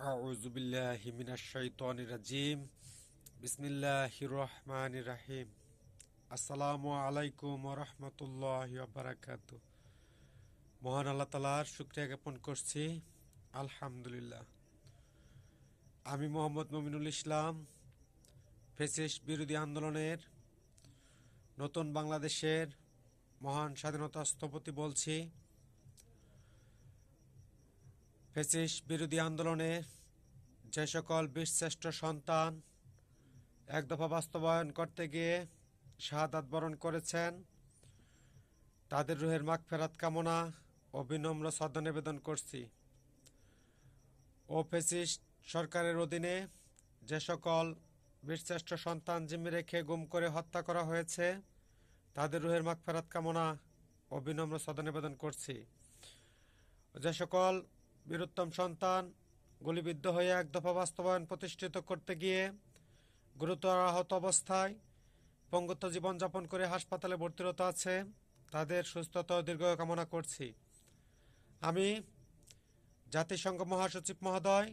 আউযু বিল্লাহি মিনাশ শাইতানির রাজিম। বিসমিল্লাহির রহমানির রহিম। আসসালামু আলাইকুম ওয়া রাহমাতুল্লাহি ওয়া বারাকাতুহু। মহান আল্লাহ তাআলার শুকরিয়া জ্ঞাপন করছি, আলহামদুলিল্লাহ। আমি মোহাম্মদ মমিনুল ইসলাম, ফ্যাসিস্ট বিরোধী আন্দোলনের নতুন বাংলাদেশের মহান স্বাধীনতা স্থপতি বলছি। ফ্যাসিস্ট বিরোধী আন্দোলনে যে সকল বীরশ্রেষ্ঠ সন্তান এক দফা বাস্তবায়ন করতে গিয়ে শাহাদাত বরণ করেছেন, তাদের রুহের মাগফিরাত কামনা ও বিনম্র শ্রদ্ধা নিবেদন করছি। ও ফ্যাসিস্ট সরকারের অধীনে যে সকল বীরশ্রেষ্ঠ সন্তান জিম্মি রেখে গুম করে হত্যা করা হয়েছে, তাদের রুহের মাগফিরাত কামনা ও বিনম্র শ্রদ্ধা নিবেদন করছি। যে সকল বীরোত্তম সন্তান গুলিবিদ্ধ হয়ে এক দফা বাস্তবায়ন প্রতিষ্ঠিত করতে গিয়ে গুরুতর আহত অবস্থায় পঙ্গুত্ব জীবনযাপন করে হাসপাতালে ভর্তিরত আছে, তাদের সুস্থতা ও দীর্ঘায়ু কামনা করছি। আমি জাতিসংঘ মহাসচিব মহোদয়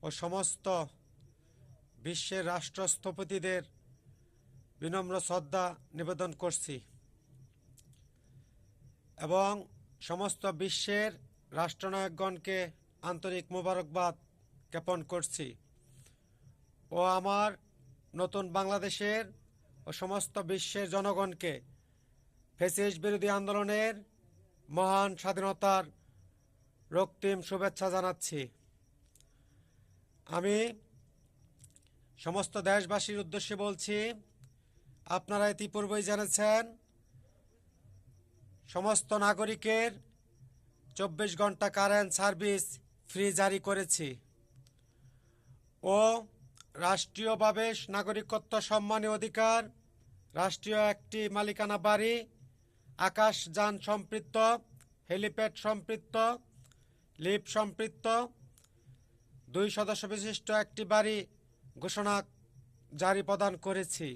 ও সমস্ত বিশ্বের রাষ্ট্রস্থপতিদের বিনম্র শ্রদ্ধা নিবেদন করছি এবং সমস্ত বিশ্বের রাষ্ট্রনায়কগণকে আন্তরিক মোবারকবাদ জ্ঞাপন করছি ও আমার নতুন বাংলাদেশের ও সমস্ত বিশ্বের জনগণকে ফ্যাসিস্ট বিরোধী আন্দোলনের মহান স্বাধীনতার রক্তিম শুভেচ্ছা জানাচ্ছি। আমি সমস্ত দেশবাসীর উদ্দেশ্যে বলছি, আপনারা ইতিপূর্বেই জেনেছেন সমস্ত নাগরিকের 24 ঘন্টা কারেন্ট সার্ভিস ফ্রি জারি করেছি ও রাষ্ট্রীয়ভাবে নাগরিকত্ব সম্মানী অধিকার, রাষ্ট্রীয় একটি মালিকানা বাড়ি, আকাশযান সম্পৃক্ত, হেলিপ্যাড সম্পৃক্ত, লিফট সম্পৃক্ত 2 সদস্য বিশিষ্ট একটি বাড়ি ঘোষণা জারি প্রদান করেছি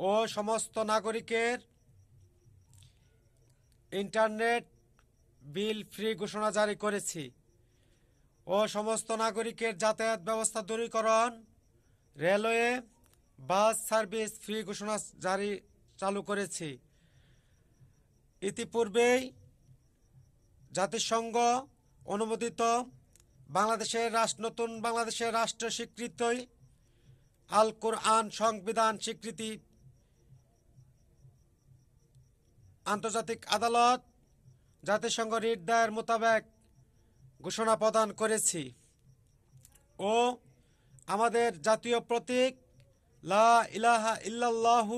ও সমস্ত নাগরিকের ইন্টারনেট বিল ফ্রি ঘোষণা জারি করেছি ও সমস্ত নাগরিকের যাতায়াত ব্যবস্থা দূরীকরণ, রেলওয়ে, বাস সার্ভিস ফ্রি ঘোষণা চালু করেছি। ইতিপূর্বেই জাতিসংঘ অনুমোদিত নতুন বাংলাদেশের রাষ্ট্র স্বীকৃতি আল কোরআন সংবিধান স্বীকৃতি আন্তর্জাতিক আদালত জাতিসংঘ রিট দায়ের মোতাবেক ঘোষণা প্রদান করেছি ও আমাদের জাতীয় প্রতীক লা ইলাহা ইল্লাল্লাহু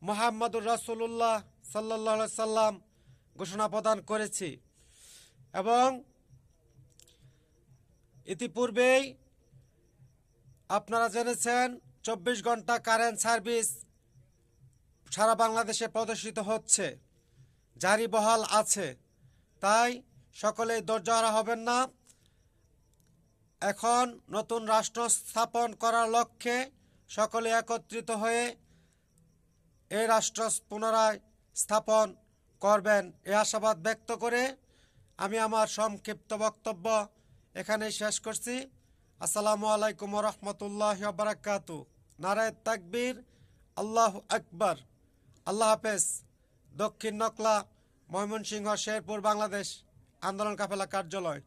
মুহাম্মাদুর রাসূলুল্লাহ সাল্লাল্লাহু আলাইহি সাল্লাম ঘোষণা প্রদান করেছি এবং ইতিপূর্বেই আপনারা জেনেছেন 24 ঘন্টা কারেন্ট সার্ভিস সারা বাংলাদেশে প্রদর্শিত হচ্ছে, জারি বহাল আছে। তাই সকলেই ধৈর্য হারা হবেন না। এখন নতুন রাষ্ট্র স্থাপন করার লক্ষ্যে সকলে একত্রিত হয়ে এই রাষ্ট্র পুনরায় স্থাপন করবেন এই আশাবাদ ব্যক্ত করে আমি আমার সংক্ষিপ্ত বক্তব্য এখানেই শেষ করছি। আসসালামু আলাইকুম ওয়া রাহমাতুল্লাহি ওয়া বারাকাতুহু। নারায়ে তাকবীর, আল্লাহু আকবার। আল্লাহ হাফেজ। দক্ষিণ নকলা, ময়মনসিংহ, শেরপুর, বাংলাদেশ আন্দোলন কাফেলা কার্যালয়।